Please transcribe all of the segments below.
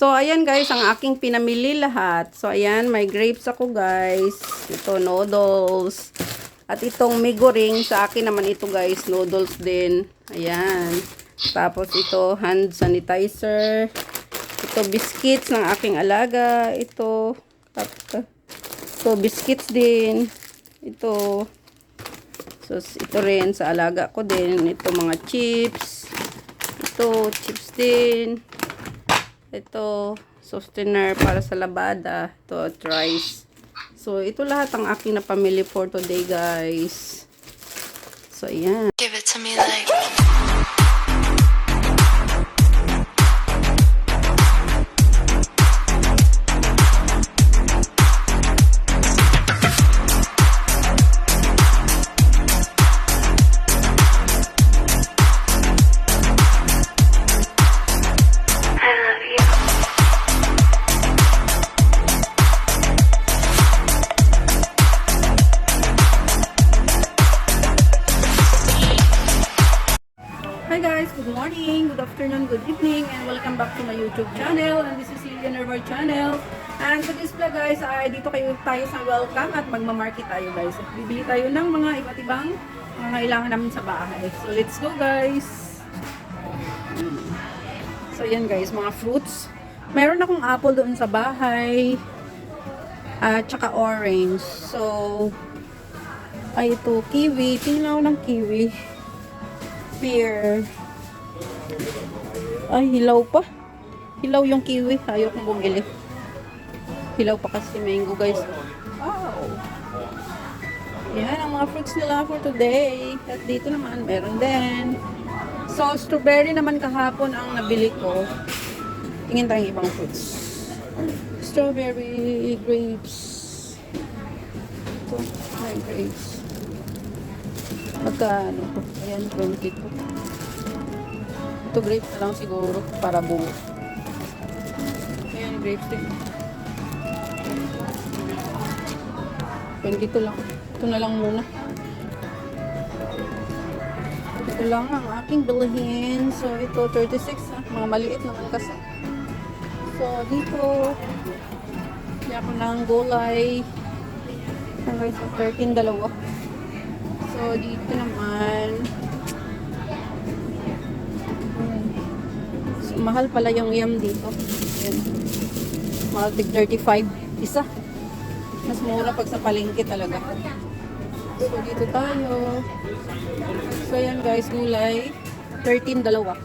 So, ayan guys, ang aking pinamili lahat. So, ayan, may grapes ako guys. Ito, noodles. At itong migoring, sa akin naman ito guys, noodles din. Ayan. Tapos ito, hand sanitizer. Ito, biscuits ng aking alaga. Ito, biscuits din. Ito. So, ito rin sa alaga ko din. Ito, mga chips. Ito, chips din. Ito, softener para sa labada. Ito, at rice. So, ito lahat ang aking napamili for today, guys. So, ayan. Give it to me like I love you. Hi guys, good morning, good afternoon, good evening, and welcome back to my YouTube channel. And this is Lilian Nerval Channel. And for this vlog guys, ay dito tayo sa welcome at magmamarket tayo guys. Bibili tayo ng mga iba't ibang mga kailangan namin sa bahay. So let's go guys! So yan guys, mga fruits. Meron akong apple doon sa bahay. At saka orange. So, ay ito, kiwi. Tingnan ako ng kiwi. Pear. Ay, hilaw pa. Hilaw yung kiwi. Ayaw kong bumili. Hilaw pa kasi mango guys. Wow! Yan ang mga fruits nila for today. At dito naman, meron din. So, strawberry naman kahapon ang nabili ko. Tingin tayong ibang fruits. Strawberry, grapes. Ito, may grapes. Magkano to? Ayan, 22. Ito, grapes na lang siguro para buo. Ayan, grapes din. 22 lang. Ito na lang muna. Ito lang ang aking bilhin. So, ito, 36. Mga maliit naman kasi. So, dito, kaya ako ng gulay. Hanggang sa 13, dalawa. So, dito naman, so, mahal pala yung yam dito. Ayan. Mahal, tig 35. Isa. Mas mura pag sa palengke talaga. So, dito tayo. So, ayan guys, gulay. 13, dalawa.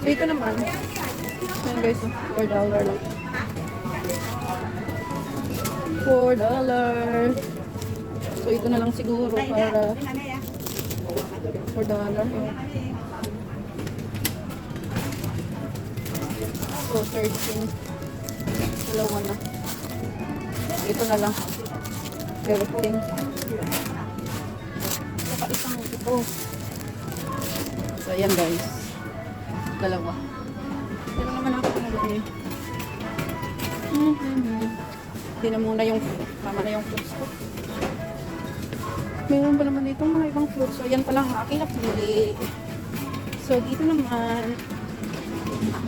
So, ito naman. Ayan guys, $4 lang. $4. So, ito na lang siguro para $4. So, 13. Dalawa na. Ito na lang. 13. Saka isang ito. So, ayan guys. Dalawa. Pero naman ako nabili. Hindi na muna yung tama na yung fruits ko. Meron pa naman dito mga ibang fruits. So, yan pa lang aking napili. So, dito naman,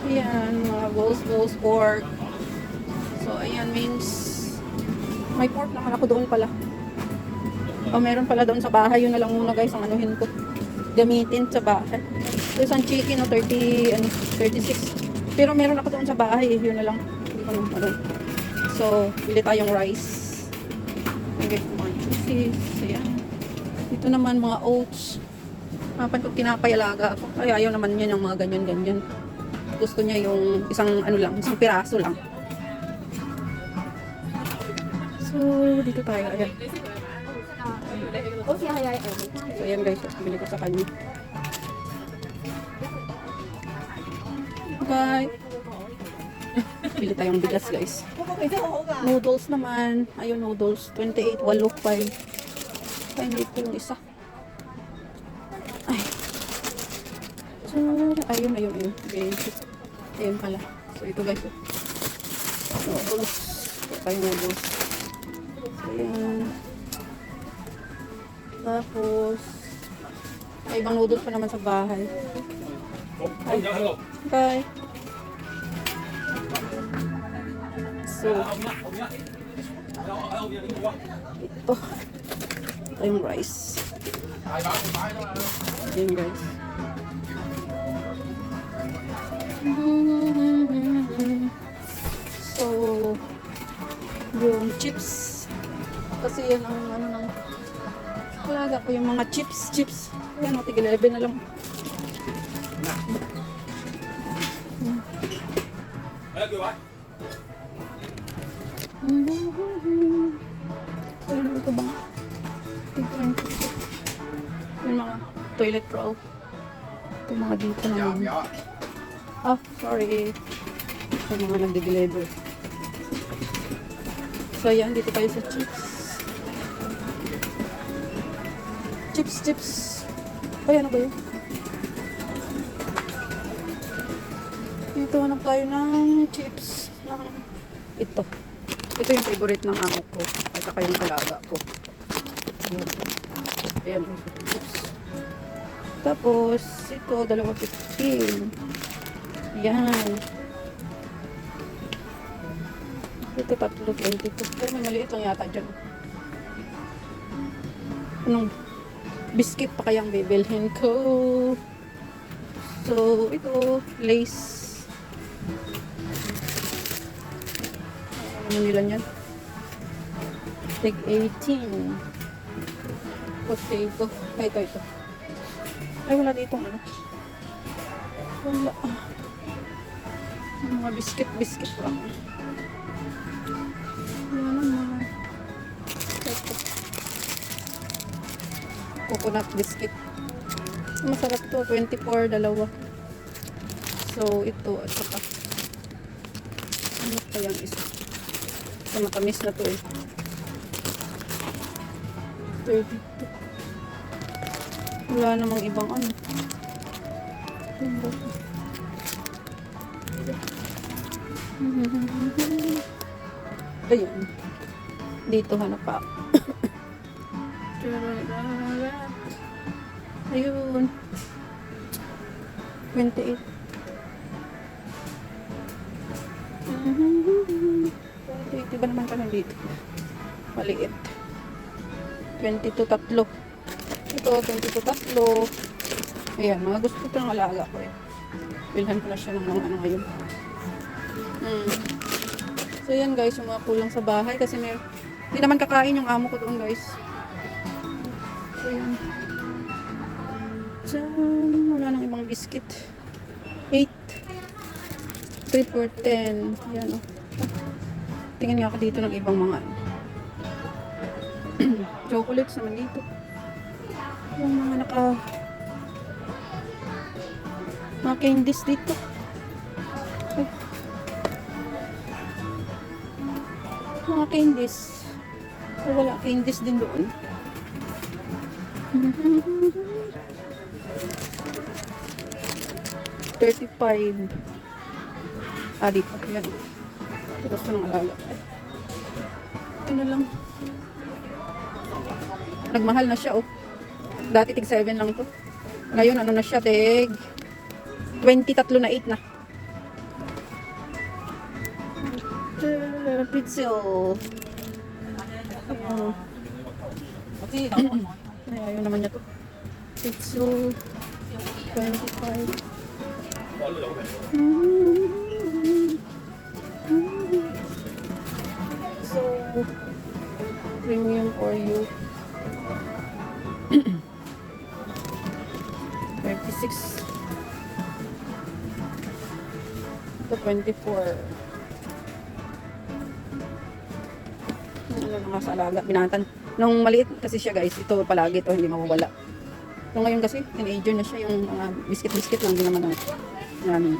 ayan, mga balls, pork. So, ayan, means, may pork naman ako doon pala. O, meron pala doon sa bahay. Yun na lang muna guys, ang anuhin ko. Gamitin sa bahay. So, isang chicken, 36. Pero meron ako doon sa bahay. Yun na lang. Hindi ko naman doon. So, bili tayong rice. Okay, mga juices. Ayan. Dito naman mga oats. Mapan ko kinapayalaga ako. Ay, ayaw naman niya yung mga ganyan-ganyan. Gusto niya yung isang ano lang, isang piraso lang. So, dito tayo. Ayan. So, ayan guys. Bili ko sa kanya. Bye. Bili tayong bigas guys. Noodles naman. Ayun, noodles. 28, 8.5. Ay, dito yung isa. Ay. So, ayun. Basic. Ayun pala. So, ito guys. Noodles. Ito tayong noodles. So, ayan. Tapos, may ibang noodles pa naman sa bahay. Ay. Bye. So, ito. Ito yung rice. Ayan guys. So, yung chips. Kasi yan ang ano ng alaga ko yung mga chips. Ayan, tigil 11 na lang. Ano ito ba? Yung mga toilet roll. Ito mga dito naman. Ah, sorry. Ito mga nagde-deliver. So, yan. Dito tayo sa chips. Chips. Ay, ano ba yun? Dito hanap tayo ng chips. Ito. Ito yung favorite ng amo ko. At saka yung alaga ko. Ayan. Chips. Tapos, ito, $2.15. Yan. Ito, $3.22. Pero may maliit lang yata dyan. Anong biscuit pa kayang bibilhin ko? So, ito, Lace. Ano nila yan? Tig 18. Potato. Ay, ito. Ay, wala dito. Ano? Wala. Mga biscuit lang. Wala naman. Ito. Coconut biscuit. Masarap to. 24, dalawa. So, ito. At saka. Ano pa yung isa? Ito, matamis na to eh. 32. Wala namang ibang ano. Ayun. Dito hanap pa. Ayun. 28. 28. Diba naman ka nandito? Maliit. 22 tatlo. Ito, 22 tatlo. Ayan, mga gusto ko ng alaga ko eh. Bilhan ko na siya ng mga ano ngayon. So yan guys, yung mga kulang sa bahay kasi hindi naman kakain yung amo ko doon guys. So yan. So, wala nang ibang biscuit. 8. 3 for 10. Yan o. Tingin nga ako dito ng ibang mga chocolates naman dito. Yung mga mga candies dito. Ay. Mga candies. Ay, wala candies din doon. $35. Ah, dito. Yan. Ito gusto ng alaga. Ito na lang. Nagmahal na siya, oh. Dati tig 7 lang to. Ngayon, ano na siya, tig 23 na 8 na. Pizza. Ay, ayaw naman niya to. Pizza. 25. So, premium for you. 26. Ito 24. Ano na nga sa alaga, binatan. Nung maliit kasi siya guys, ito palagi ito, hindi mawawala. So ngayon kasi, teenager na siya, yung mga biscuit lang din naman namin.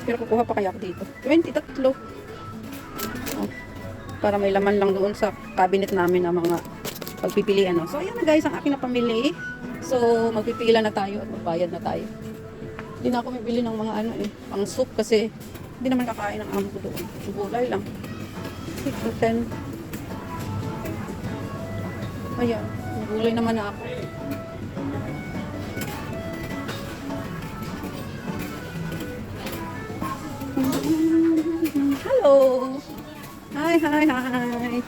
Pero kukuha pa kaya ako dito. 23. Oh, para may laman lang doon sa cabinet namin ng mga pagpipilian. No? So ayan na guys, ang aking napamili. So magpipila na tayo at magbayad na tayo. Hindi na ako bibili ng mga ano pang soup kasi hindi naman kakain ng amo ko doon. Gulay lang. 6 to 10. Ayan, gulay naman na ako. Hello! Hi!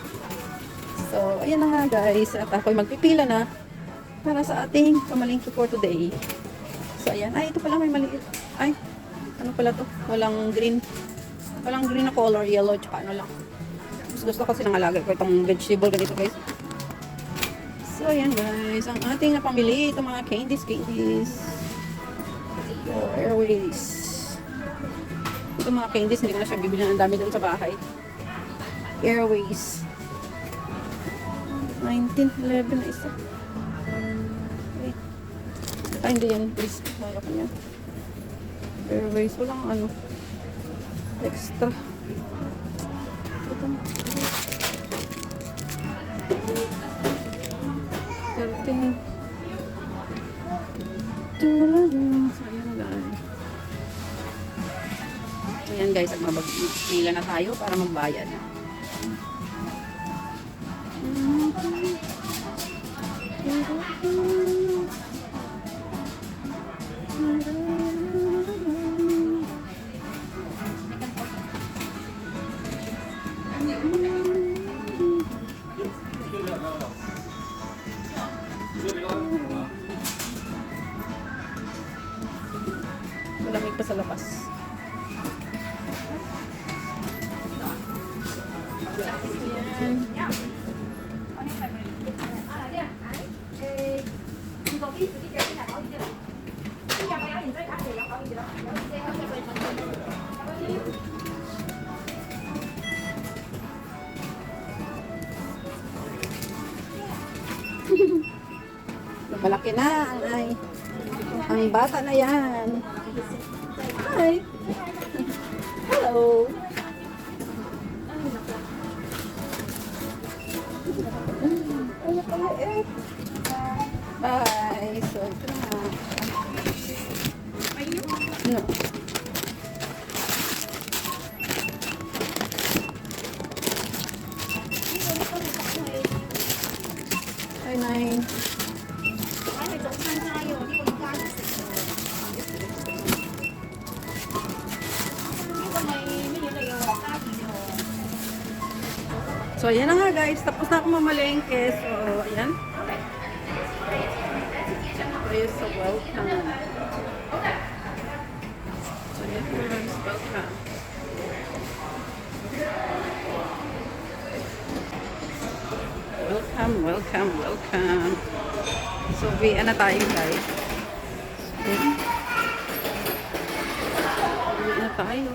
So, ayan na nga guys. At ako'y magpipila na para sa ating pamalingki for today. So, ayan. Ay, ito pala may maliit. Ay, ano pala to? Walang green. Walang green na color. Yellow, tsaka ano lang. Mas gusto kasi ng alaga ko itong vegetable ganito guys. So, ayan guys. Ang ating napamili. Ito mga candies. So, Airways. Ito mga candies. Hindi ko na siya bibili ng dami doon sa bahay. Airways. 1911 na isa. Wait. Ay, hindi yan. Please. Kaya ko yan. Airways. Walang ano. Extra. Ito. 13. So, ayan guys. Ayan guys. At mabagpila na tayo para magbayad. Malamig pa sa labas. Ayan. Malaki na ang bata na yan. Hi. Hello. Ay, napakait. Bye. So, ito na. No. Hi, Nine. So, ayan na nga guys. Tapos na ako mamalengke. So, ayan. So, welcome. So, ayan guys. Welcome. Welcome. So, uwian na tayo guys. Uwian na tayo.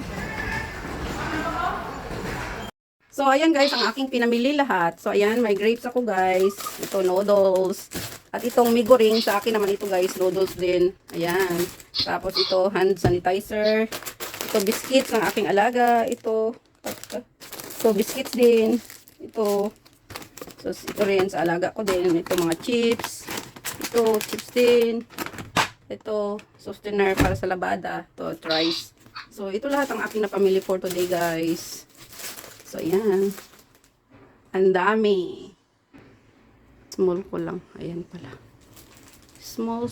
So, ayan guys, ang aking pinamili lahat. So, ayan, may grapes ako guys. Ito, noodles. At itong migoring, sa akin naman ito guys, noodles din. Ayan. Tapos ito, hand sanitizer. Ito, biscuits ng aking alaga. Ito biscuits din. Ito. So, ito rin sa alaga ko din. Ito, mga chips. Ito, chips din. Ito, softener para sa labada. Ito, rice. So, ito lahat ang aking napamili for today guys. So, ayan. Ang dami. Small ko lang. Ayan pala. Small.